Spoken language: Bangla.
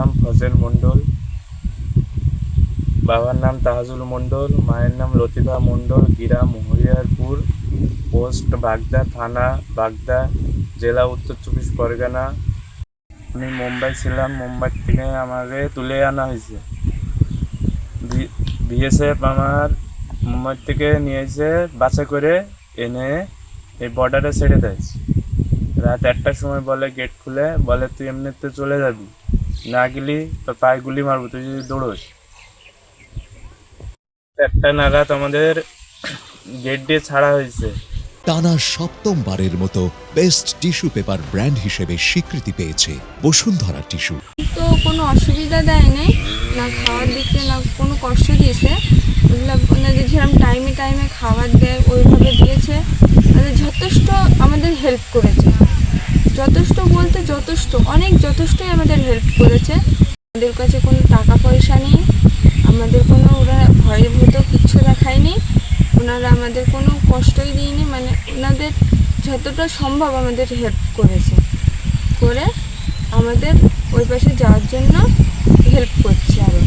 নাম ফজল মণ্ডল, বাবার নাম তাহাজুল মণ্ডল, মায়ের নাম লতিফা মণ্ডল, গ্রাম হরিহরপুর, পোস্ট বাগদা, থানা বাগদা, জেলা উত্তর 24 পরগনা। আমি মুম্বাই ছিলাম, মুম্বাই থেকে আমাকে তুলে আনা হয়েছে। বিএসএফ আমার মুম্বাই থেকে নিয়ে এসে বাসে করে এনে এই বর্ডারে ছেড়ে দেয়। রাত 1টার সময় বলে গেট খুলে, বলে তুই এমনিতে চলে যাবি, না গেলি তোর পায়ে গুলি মারবো তুই যদি দৌড়োস। 1টা নাগাদ আমাদের গেট দিয়ে ছাড়া হয়েছে। টানা সপ্তমবারের মতো বেস্ট টিস্যু পেপার ব্র্যান্ড হিসেবে স্বীকৃতি পেয়েছে বসুন্ধরা টিস্যু। তো কোনো অসুবিধা দেয় নাই, না খাওয়ার দিকে না কোনো কষ্ট দিয়েছে। ওনাদের যেরকম টাইমে টাইমে খাবার দেয় ওইভাবে দিয়েছে, তাদের যথেষ্ট আমাদের হেল্প করেছে। যথেষ্ট বলতে যথেষ্ট, অনেক যথেষ্টই আমাদের হেল্প করেছে। আমাদের কাছে কোনো টাকা পয়সা নেই, আমাদের কোনো ওরা ভয়ভূত কিচ্ছু দেখায়নি, ওনারা আমাদের কোনো কষ্টই দিইনি। মানে ওনাদের যতটা সম্ভব আমাদের হেল্প করেছে, করে আমাদের ওই পাশে যাওয়ার জন্য হেল্প করছে আরও।